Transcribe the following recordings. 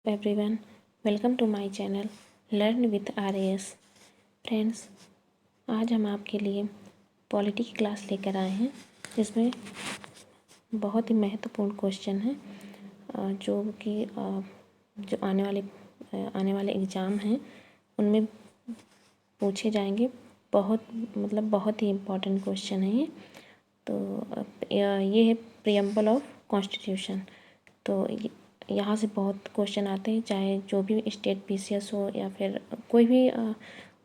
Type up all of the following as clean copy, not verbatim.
Everyone, welcome to my channel learn with RAS। Friends, आज हम आपके लिए पॉलिटी की क्लास लेकर आए हैं, जिसमें बहुत ही महत्वपूर्ण क्वेश्चन है जो आने वाले एग्ज़ाम हैं उनमें पूछे जाएंगे। बहुत ही इम्पोर्टेंट क्वेश्चन है ये। तो ये है प्रीएम्बल ऑफ कॉन्स्टिट्यूशन। तो यहाँ से बहुत क्वेश्चन आते हैं, चाहे जो भी स्टेट PCS हो या फिर कोई भी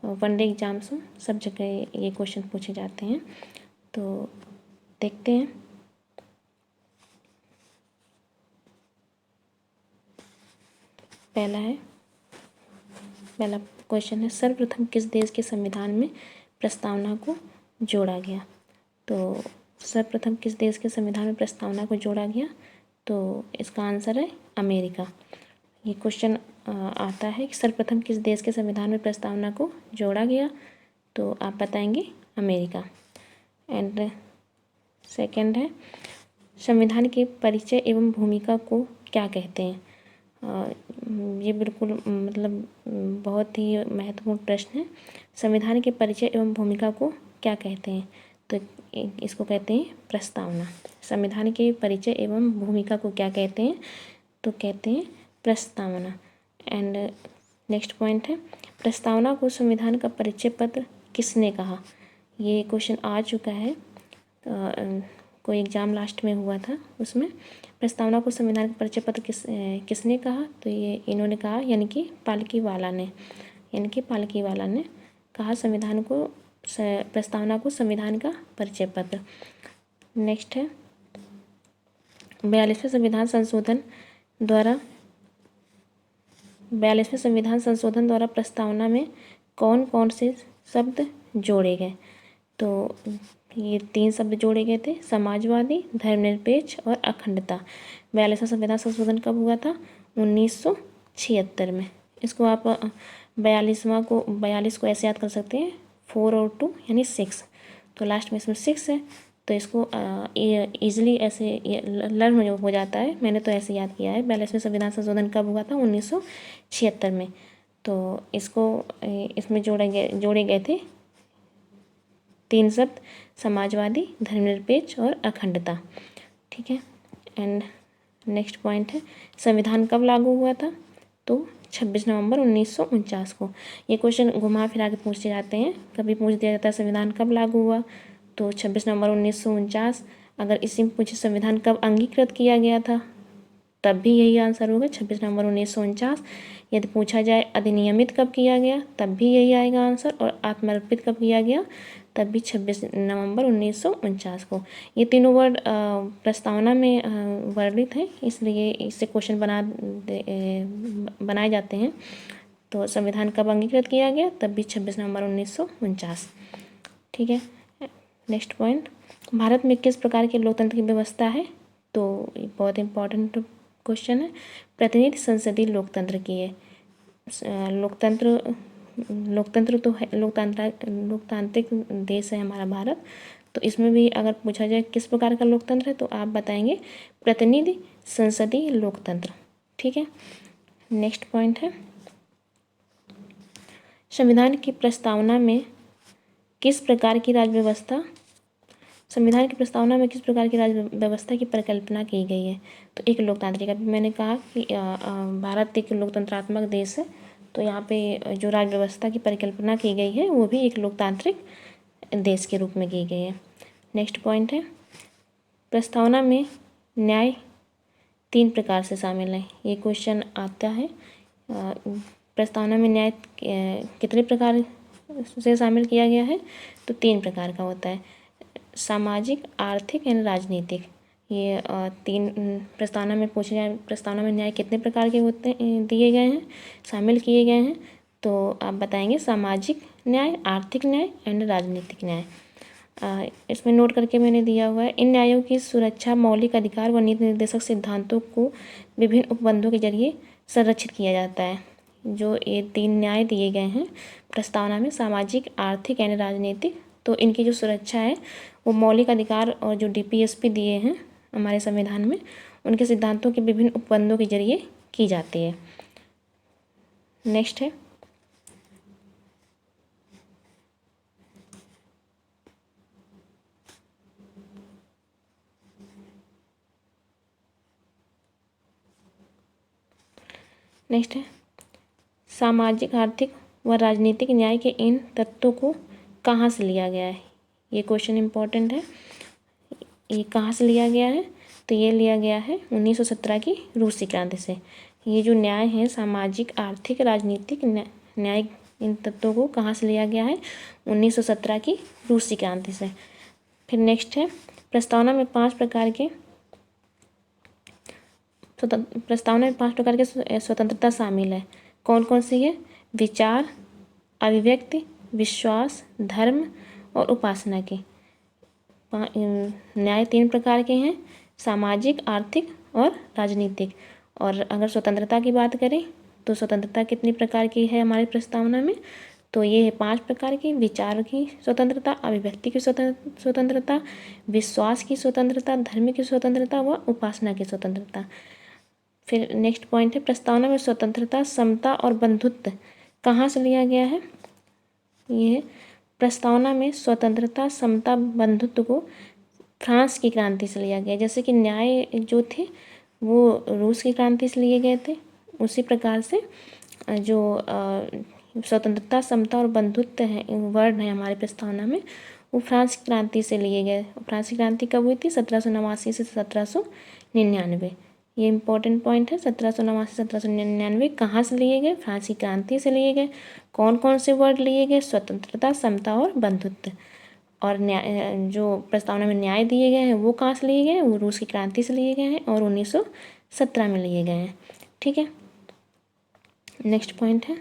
वनडे एग्ज़ाम्स हो, सब जगह ये क्वेश्चन पूछे जाते हैं। तो देखते हैं। पहला क्वेश्चन है, सर्वप्रथम किस देश के संविधान में प्रस्तावना को जोड़ा गया? तो सर्वप्रथम किस देश के संविधान में प्रस्तावना को जोड़ा गया? तो इसका आंसर है अमेरिका। ये क्वेश्चन आता है कि सर्वप्रथम किस देश के संविधान में प्रस्तावना को जोड़ा गया? तो आप बताएंगे अमेरिका। एंड सेकंड है, संविधान के परिचय एवं भूमिका को क्या कहते हैं? ये बिल्कुल बहुत ही महत्वपूर्ण प्रश्न है। संविधान के परिचय एवं भूमिका को क्या कहते हैं? तो इसको कहते हैं प्रस्तावना। संविधान के परिचय एवं भूमिका को क्या कहते हैं? तो कहते हैं प्रस्तावना। एंड नेक्स्ट पॉइंट है, प्रस्तावना को संविधान का परिचय पत्र किसने कहा? ये क्वेश्चन आ चुका है, कोई एग्ज़ाम लास्ट में हुआ था, उसमें प्रस्तावना को संविधान का परिचय पत्र किसने कहा? तो ये इन्होंने कहा, यानी कि पालकी वाला ने कहा प्रस्तावना को संविधान का परिचय पत्र। नेक्स्ट है, 42वें संविधान संशोधन द्वारा प्रस्तावना में कौन कौन से शब्द जोड़े गए? तो ये 3 शब्द जोड़े गए थे, समाजवादी, धर्मनिरपेक्ष और अखंडता। 42वां संविधान संशोधन कब हुआ था? 1976 में। इसको आप 42 को ऐसे याद कर सकते हैं, 4 और 2 यानी 6। तो लास्ट में इसमें 6 है, तो इसको ईजिली ऐसे लर्न हो जाता है। मैंने तो ऐसे याद किया है। 42वें संविधान संशोधन कब हुआ था? 1976 में। तो इसमें जोड़े गए थे 3 शब्द, समाजवादी, धर्मनिरपेक्ष और अखंडता। ठीक है। एंड नेक्स्ट पॉइंट है, संविधान कब लागू हुआ था? तो 26 नवंबर 1949 को। ये क्वेश्चन घुमा फिरा के पूछे जाते हैं। कभी पूछ दिया जाता है संविधान कब लागू हुआ? तो 26 नवंबर 1949। अगर इसी में पूछे संविधान कब अंगीकृत किया गया था, तब भी यही आंसर होगा, 26 नवंबर 1949। यदि पूछा जाए अधिनियमित कब किया गया, तब भी यही आएगा आंसर। और आत्मर्पित कब किया गया, तब भी 26 नवंबर 1949 को। ये तीनों वर्ड प्रस्तावना में वर्णित हैं, इसलिए इससे क्वेश्चन बनाए जाते हैं। तो संविधान कब अंगीकृत किया गया, तब भी 26 नवंबर 1949। ठीक है। नेक्स्ट पॉइंट, भारत में किस प्रकार के लोकतंत्र की व्यवस्था है? तो बहुत इम्पोर्टेंट क्वेश्चन है। प्रतिनिधि संसदीय लोकतंत्र की है। लोकतंत्र तो है, लोकतांत्रिक देश है हमारा भारत। तो इसमें भी अगर पूछा जाए किस प्रकार का लोकतंत्र है, तो आप बताएंगे प्रतिनिधि संसदीय लोकतंत्र। ठीक है। नेक्स्ट पॉइंट है, संविधान की प्रस्तावना में किस प्रकार की राज्य व्यवस्था की परिकल्पना की गई है? तो एक लोकतांत्रिक। अभी मैंने कहा कि भारत एक लोकतंत्रात्मक देश है, तो यहाँ पे जो राज्य व्यवस्था की परिकल्पना की गई है वो भी एक लोकतांत्रिक देश के रूप में की गई है। नेक्स्ट पॉइंट है, प्रस्तावना में न्याय 3 प्रकार से शामिल है। ये क्वेश्चन आता है, प्रस्तावना में न्याय कितने प्रकार से शामिल किया गया है? तो 3 प्रकार का होता है, सामाजिक, आर्थिक एंड राजनीतिक। ये 3 प्रस्तावना में पूछे जाए, प्रस्तावना में न्याय कितने प्रकार के दिए गए हैं, शामिल किए गए हैं? तो आप बताएंगे सामाजिक न्याय, आर्थिक न्याय एंड राजनीतिक न्याय। इसमें नोट करके मैंने दिया हुआ है, इन न्यायों की सुरक्षा मौलिक अधिकार व नीति निर्देशक सिद्धांतों को विभिन्न उपबंधों के जरिए संरक्षित किया जाता है। जो ये 3 न्याय दिए गए हैं प्रस्तावना में, सामाजिक, आर्थिक एंड राजनीतिक, तो इनकी जो सुरक्षा है वो मौलिक अधिकार और जो DPSP दिए हैं हमारे संविधान में, उनके सिद्धांतों के विभिन्न उपबंधों के जरिए की जाती है। नेक्स्ट है सामाजिक, आर्थिक व राजनीतिक न्याय के इन तत्वों को कहाँ से लिया गया है। ये क्वेश्चन इम्पोर्टेंट है। ये कहाँ से लिया गया है, तो ये लिया गया है 1917 की रूसी क्रांति से। ये जो न्याय है, सामाजिक, आर्थिक, राजनीतिक न्याय, इन तत्वों को कहाँ से लिया गया है, 1917 की रूसी क्रांति से। फिर नेक्स्ट है प्रस्तावना में 5 प्रकार के स्वतंत्रता शामिल है। कौन कौन सी है? विचार, अभिव्यक्ति, विश्वास, धर्म और उपासना की। न्याय 3 प्रकार के हैं, सामाजिक, आर्थिक और राजनीतिक। और अगर स्वतंत्रता की बात करें तो स्वतंत्रता कितनी प्रकार की है हमारी प्रस्तावना में, तो ये है 5 प्रकार की। विचार की स्वतंत्रता, अभिव्यक्ति की स्वतंत्रता, विश्वास की स्वतंत्रता, धर्म की स्वतंत्रता व उपासना की स्वतंत्रता। फिर नेक्स्ट पॉइंट है प्रस्तावना में स्वतंत्रता, समता और बंधुत्व कहाँ से लिया गया है। ये प्रस्तावना में स्वतंत्रता, समता, बंधुत्व को फ्रांस की क्रांति से लिया गया। जैसे कि न्याय जो थे वो रूस की क्रांति से लिए गए थे, उसी प्रकार से जो स्वतंत्रता, समता और बंधुत्व है वर्ड है हमारे प्रस्तावना में, वो फ्रांस की क्रांति से लिए गए। फ्रांस की क्रांति कब हुई थी? 1789 से 1799। ये इंपॉर्टेंट पॉइंट है। 1789 1799 कहाँ से लिए गए? फ्रांस की क्रांति से लिए गए। कौन कौन से वर्ड लिए गए? स्वतंत्रता, समता और बंधुत्व। और न्याय, जो प्रस्तावना में न्याय दिए गए हैं वो कहाँ से लिए गए हैं? वो रूस की क्रांति से लिए गए हैं और 1917 में लिए गए हैं। ठीक है, नेक्स्ट पॉइंट है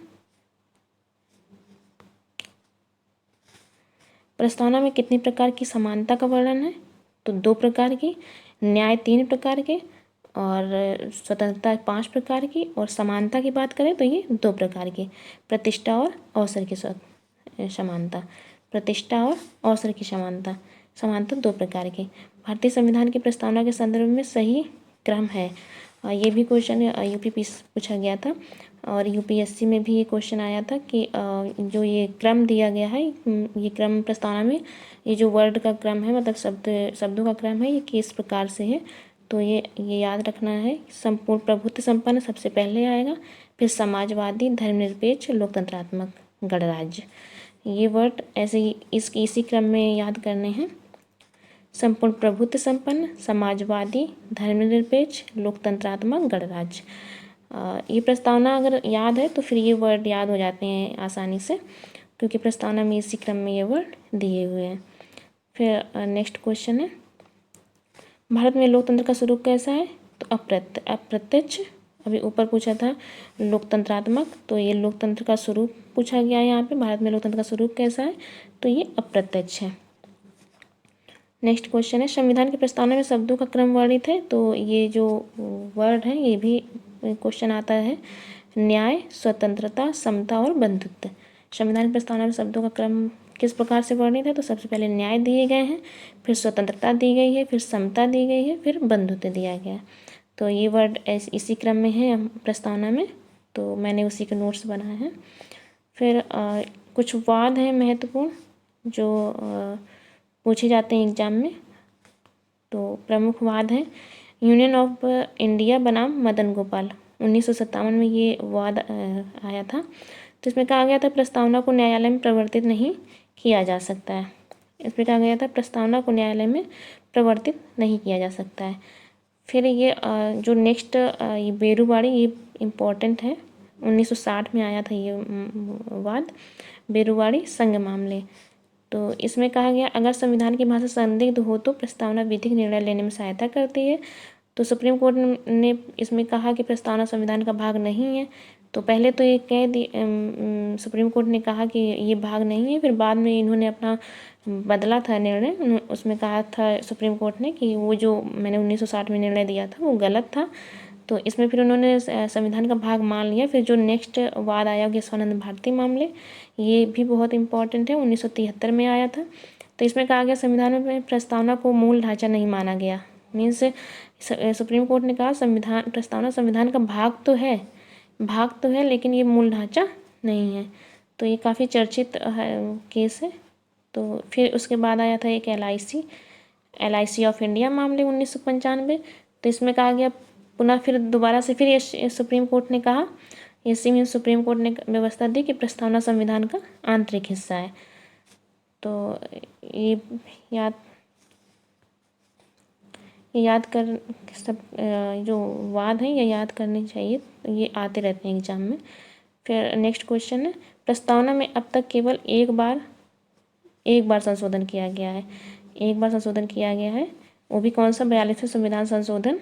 प्रस्तावना में कितनी प्रकार की समानता का वर्णन है, तो 2 प्रकार की, न्याय 3 प्रकार के और स्वतंत्रता 5 प्रकार की, और समानता की बात करें तो ये 2 प्रकार की, प्रतिष्ठा और अवसर की समानता। प्रतिष्ठा और अवसर की समानता 2 प्रकार की। भारतीय संविधान की प्रस्तावना के संदर्भ में सही क्रम है। ये भी क्वेश्चन यूपी पूछा गया था और यूपीएससी में भी ये क्वेश्चन आया था कि जो ये क्रम दिया गया है, ये क्रम प्रस्तावना में ये जो वर्ड का क्रम है, मतलब शब्दों का क्रम है, ये किस प्रकार से है, तो ये याद रखना है। संपूर्ण प्रभुत्व संपन्न सबसे पहले आएगा, फिर समाजवादी, धर्मनिरपेक्ष, लोकतंत्रात्मक, गणराज्य। ये वर्ड ऐसे ही इसी क्रम में याद करने हैं। संपूर्ण प्रभुत्व संपन्न, समाजवादी, धर्मनिरपेक्ष, लोकतंत्रात्मक, गणराज्य। ये प्रस्तावना अगर याद है तो फिर ये वर्ड याद हो जाते हैं आसानी से, क्योंकि प्रस्तावना में इसी क्रम में ये वर्ड दिए हुए हैं। फिर नेक्स्ट क्वेश्चन है भारत में लोकतंत्र का स्वरूप कैसा है, तो अप्रत्यक्ष। अभी ऊपर पूछा था लोकतंत्रात्मक, तो ये लोकतंत्र का स्वरूप पूछा गया है यहाँ पे। भारत में लोकतंत्र का स्वरूप कैसा है, तो ये अप्रत्यक्ष है। नेक्स्ट क्वेश्चन है संविधान की प्रस्तावना में शब्दों का क्रम वर्णित है, तो ये जो वर्ड है ये भी क्वेश्चन आता है। न्याय, स्वतंत्रता, समता और बंधुत्व। संविधान की प्रस्तावना में शब्दों का क्रम किस प्रकार से वर्णित है, तो सबसे पहले न्याय दिए गए हैं, फिर स्वतंत्रता दी गई है, फिर समता दी गई है, फिर बंधुत्व दिया गया है। तो ये वर्ड इसी क्रम में है प्रस्तावना में, तो मैंने उसी के नोट्स बनाए हैं। फिर कुछ वाद हैं महत्वपूर्ण जो पूछे जाते हैं एग्जाम में। तो प्रमुख वाद हैं यूनियन ऑफ इंडिया बनाम मदन गोपाल, 1957 में ये वाद आया था। तो इसमें कहा गया था प्रस्तावना को न्यायालय में प्रवर्तित नहीं किया जा सकता है। इसमें कहा गया था प्रस्तावना को न्यायालय में प्रवर्तित नहीं किया जा सकता है। फिर ये जो नेक्स्ट ये बेरुवाड़ी, ये इम्पोर्टेंट है, 1960 में आया था ये वाद, बेरुवाड़ी संघ मामले। तो इसमें कहा गया अगर संविधान की भाषा संदिग्ध हो तो प्रस्तावना विधिक निर्णय लेने में सहायता करती है। तो सुप्रीम कोर्ट ने इसमें कहा कि प्रस्तावना संविधान का भाग नहीं है। तो पहले तो ये सुप्रीम कोर्ट ने कहा कि ये भाग नहीं है, फिर बाद में इन्होंने अपना बदला था निर्णय। उसमें कहा था सुप्रीम कोर्ट ने कि वो जो मैंने 1960 में निर्णय दिया था वो गलत था। तो इसमें फिर उन्होंने संविधान का भाग मान लिया। फिर जो नेक्स्ट वाद आया केशवानंद भारती मामले, ये भी बहुत इंपॉर्टेंट है, 1973 में आया था। तो इसमें कहा गया संविधान में प्रस्तावना को मूल ढांचा नहीं माना गया। मीन्स सुप्रीम कोर्ट ने कहा प्रस्तावना संविधान का भाग तो है, भाग तो है लेकिन ये मूल ढांचा नहीं है। तो ये काफ़ी चर्चित केस है। तो फिर उसके बाद आया था एक LIC ऑफ इंडिया मामले 1995। तो इसमें कहा गया पुनः फिर दोबारा से फिर ये सुप्रीम कोर्ट ने कहा, इसी में सुप्रीम कोर्ट ने व्यवस्था दी कि प्रस्तावना संविधान का आंतरिक हिस्सा है। तो ये याद कर सब जो वाद हैं ये याद करने चाहिए, ये आते रहते हैं एग्जाम में। फिर नेक्स्ट क्वेश्चन है, प्रस्तावना में अब तक केवल एक बार संशोधन किया गया है। एक बार संशोधन किया गया है, वो भी कौन सा? 42वें संविधान संशोधन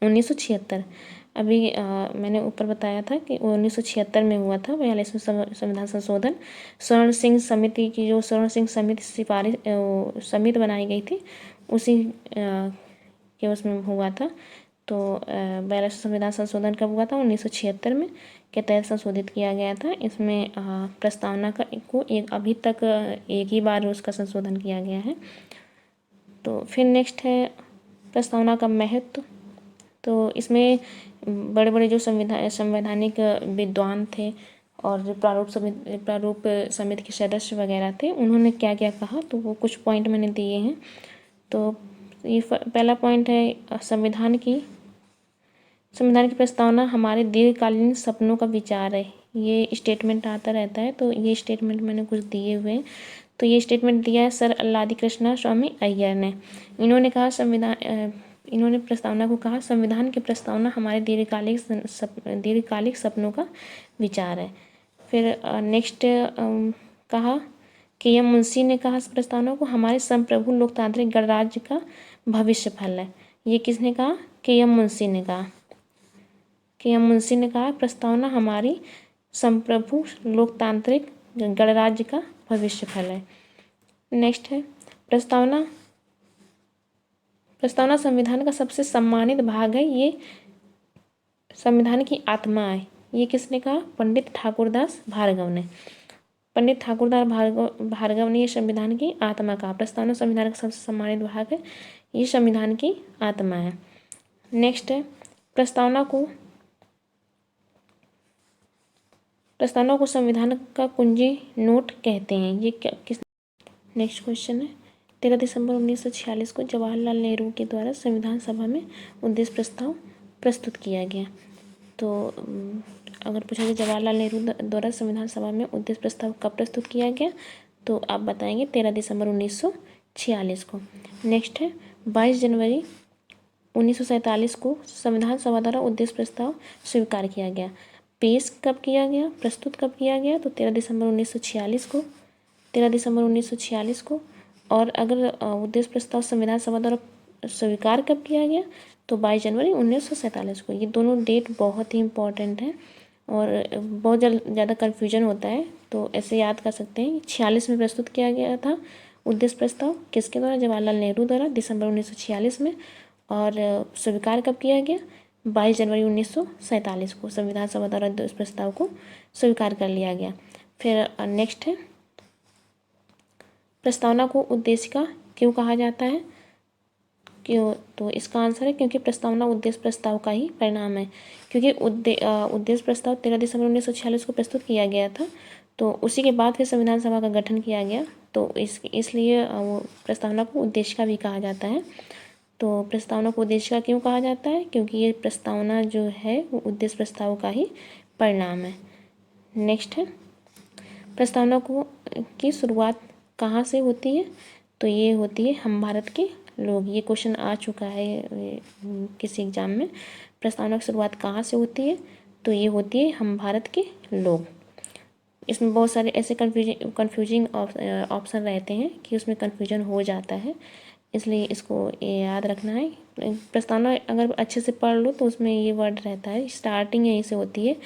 1976। अभी मैंने ऊपर बताया था कि 1976 में हुआ था 42वें संविधान संशोधन। स्वर्ण सिंह समिति की जो स्वर्ण सिंह समिति समिति बनाई गई थी उसी के उसमें हुआ था। तो 42वें संविधान संशोधन कब हुआ था? 1976 में के तहत संशोधित किया गया था। इसमें प्रस्तावना को अभी तक एक ही बार उसका संशोधन किया गया है। तो फिर नेक्स्ट है प्रस्तावना का महत्व। तो इसमें बड़े बड़े जो संवैधानिक विद्वान थे और जो प्रारूप समिति के सदस्य वगैरह थे, उन्होंने क्या क्या कहा, तो वो कुछ पॉइंट मैंने दिए हैं। तो ये पहला पॉइंट है, संविधान की प्रस्तावना हमारे दीर्घकालीन सपनों का विचार है। ये स्टेटमेंट आता रहता है, तो ये स्टेटमेंट मैंने कुछ दिए हुए हैं। तो ये स्टेटमेंट दिया है सर अल्लादी कृष्णा स्वामी अय्यर ने। इन्होंने कहा इन्होंने प्रस्तावना को कहा, संविधान की प्रस्तावना हमारे दीर्घकालिक सपनों का विचार है। फिर नेक्स्ट कहा KM मुंशी ने कहा प्रस्तावना को हमारे संप्रभु लोकतांत्रिक गणराज्य का भविष्य फल है। ये किसने कहा? KM मुंशी ने कहा। KM मुंशी ने कहा प्रस्तावना हमारी संप्रभु लोकतांत्रिक गणराज्य का भविष्य फल है। नेक्स्ट है प्रस्तावना संविधान का सबसे सम्मानित भाग है, ये संविधान की आत्मा है। ये किसने कहा? पंडित ठाकुरदास भार्गव ने। पंडित ठाकुरदास भार्गव ने ये संविधान की आत्मा कहा। प्रस्तावना संविधान का सबसे सम्मानित भाग है, ये संविधान की आत्मा है। नेक्स्ट है प्रस्तावना को संविधान का कुंजी नोट कहते हैं। ये किस? नेक्स्ट क्वेश्चन है, 13 दिसंबर 1946 को जवाहरलाल नेहरू के द्वारा संविधान सभा में उद्देश्य प्रस्ताव प्रस्तुत किया गया। तो अगर पूछा जाए जवाहरलाल नेहरू द्वारा संविधान सभा में उद्देश्य प्रस्ताव कब प्रस्तुत किया गया, तो आप बताएंगे 13 दिसंबर 1946 को। नेक्स्ट है 22 जनवरी 1947 को संविधान सभा द्वारा उद्देश्य प्रस्ताव स्वीकार किया गया। पेश कब किया गया, प्रस्तुत कब किया गया, तो 13 दिसंबर 1946 को। और अगर उद्देश्य प्रस्ताव संविधान सभा द्वारा स्वीकार कब किया गया, तो 22 जनवरी 1947 को। ये दोनों डेट बहुत ही इंपॉर्टेंट हैं और बहुत ज़्यादा कन्फ्यूजन होता है, तो ऐसे याद कर सकते हैं। 46 में प्रस्तुत किया गया था उद्देश्य प्रस्ताव, किसके द्वारा? जवाहरलाल नेहरू द्वारा, दिसंबर 1946 में। और स्वीकार कब किया गया? 22 जनवरी 1947 को संविधान सभा द्वारा उद्देश्य प्रस्ताव को स्वीकार कर लिया गया। फिर नेक्स्ट है प्रस्तावना को उद्देश्य का क्यों कहा जाता है? क्यों? तो इसका आंसर है क्योंकि प्रस्तावना उद्देश्य प्रस्ताव का ही परिणाम है। क्योंकि उद्देश्य प्रस्ताव 13 दिसंबर 1946 को प्रस्तुत किया गया था, तो उसी के बाद फिर संविधान सभा का गठन किया गया, तो इसलिए वो प्रस्तावना को उद्देश्य का भी कहा जाता है। तो प्रस्तावना को उद्देश्य का क्यों कहा जाता है? क्योंकि ये प्रस्तावना जो है वो उद्देश्य प्रस्ताव का ही परिणाम है। नेक्स्ट है प्रस्तावना की शुरुआत कहाँ से होती है? तो ये होती है हम भारत के लोग। ये क्वेश्चन आ चुका है किसी एग्जाम में। प्रस्तावना की शुरुआत कहाँ से होती है? तो ये होती है हम भारत के लोग। इसमें बहुत सारे ऐसे कन्फ्यूजिंग ऑप्शन रहते हैं कि उसमें कन्फ्यूजन हो जाता है, इसलिए इसको याद रखना है। प्रस्तावना अगर अच्छे से पढ़ लो तो उसमें ये वर्ड रहता है, स्टार्टिंग यहीं से होती है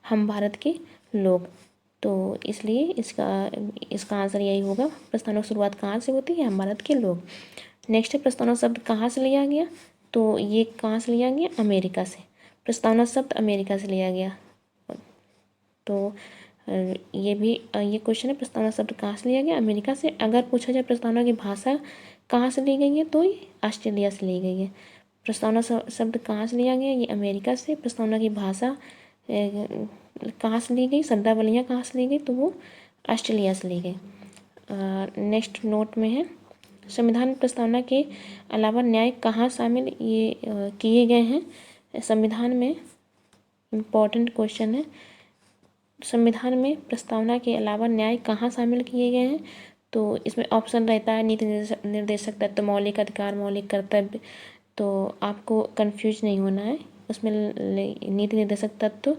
हम भारत के लोग। तो इसलिए इसका आंसर यही होगा, प्रस्तावना की शुरुआत कहाँ से होती है? हम भारत के लोग। नेक्स्ट है प्रस्तावना शब्द कहाँ से लिया गया? तो ये कहाँ से लिया गया? अमेरिका से। प्रस्तावना शब्द अमेरिका से लिया गया। तो ये क्वेश्चन है प्रस्तावना शब्द कहाँ से लिया गया? अमेरिका से। अगर पूछा जाए प्रस्तावना की भाषा कहाँ से ली गई है, तो ये ऑस्ट्रेलिया से ली गई है। प्रस्तावना शब्द कहाँ से लिया गया? ये अमेरिका से। प्रस्तावना की भाषा कहाँ से ली गई, शब्दावलियाँ कहाँ से ली गई, तो वो ऑस्ट्रेलिया से ली गई। नेक्स्ट नोट में है, संविधान प्रस्तावना के अलावा न्याय कहाँ शामिल ये किए गए हैं। संविधान में इम्पॉर्टेंट क्वेश्चन है, संविधान में प्रस्तावना के अलावा न्याय कहाँ शामिल किए गए हैं। तो इसमें ऑप्शन रहता है नीति निर्देशक तत्व, मौलिक अधिकार, मौलिक कर्तव्य। तो आपको कंफ्यूज नहीं होना है, उसमें नीति निर्देशक तत्व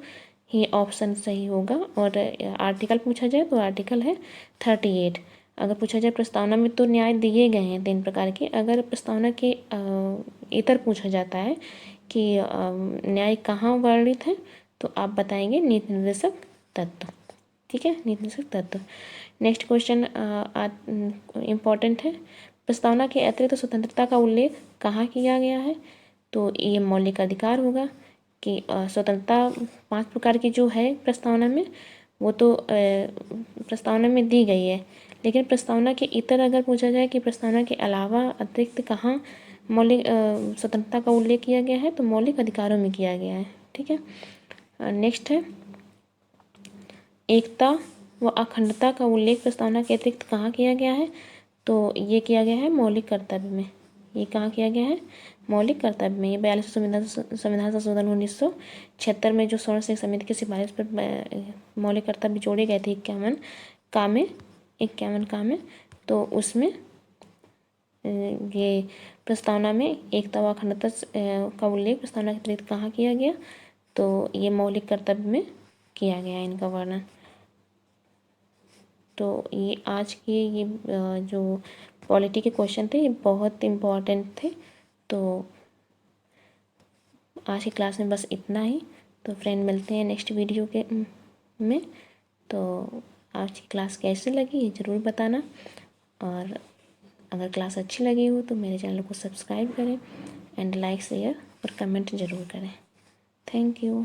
ही ऑप्शन सही होगा। और आर्टिकल पूछा जाए तो आर्टिकल है 38। अगर पूछा जाए प्रस्तावना में, तो न्याय दिए गए हैं 3 प्रकार के। अगर प्रस्तावना के इतर पूछा जाता है कि न्याय कहाँ वर्णित है, तो आप बताएंगे नीति निर्देशक तत्व। ठीक है, नीति निर्देशक तत्व। नेक्स्ट क्वेश्चन इम्पॉर्टेंट है, प्रस्तावना के अतिरिक्त स्वतंत्रता का उल्लेख कहाँ किया गया है। तो ये मौलिक अधिकार होगा कि स्वतंत्रता 5 प्रकार की जो है प्रस्तावना में, वो तो प्रस्तावना में दी गई है। लेकिन प्रस्तावना के इतर अगर पूछा जाए कि प्रस्तावना के अलावा अतिरिक्त कहाँ मौलिक स्वतंत्रता का उल्लेख किया गया है, तो मौलिक अधिकारों में किया गया है। ठीक है, नेक्स्ट है, एकता व अखंडता का उल्लेख प्रस्तावना के अतिरिक्त कहाँ किया गया है। तो ये किया गया है मौलिक कर्तव्य में। ये कहाँ किया गया है, मौलिक कर्तव्य में। ये 42 संविधान संशोधन 1976 में जो स्वर्ण सिंह समिति की सिफारिश पर मौलिक कर्तव्य जोड़े गए थे 51 का में, तो उसमें ये प्रस्तावना में एकता व अखंडता का उल्लेख प्रस्तावना के अतिरिक्त कहाँ किया गया, तो ये मौलिक कर्तव्य में किया गया इनका वर्णन। तो ये आज के ये जो पॉलिटी के क्वेश्चन थे, ये बहुत इम्पॉर्टेंट थे। तो आज की क्लास में बस इतना ही। तो फ्रेंड, मिलते हैं नेक्स्ट वीडियो के में। तो आज की क्लास कैसी लगी ये ज़रूर बताना, और अगर क्लास अच्छी लगी हो तो मेरे चैनल को सब्सक्राइब करें एंड लाइक, शेयर और कमेंट ज़रूर करें। Thank you.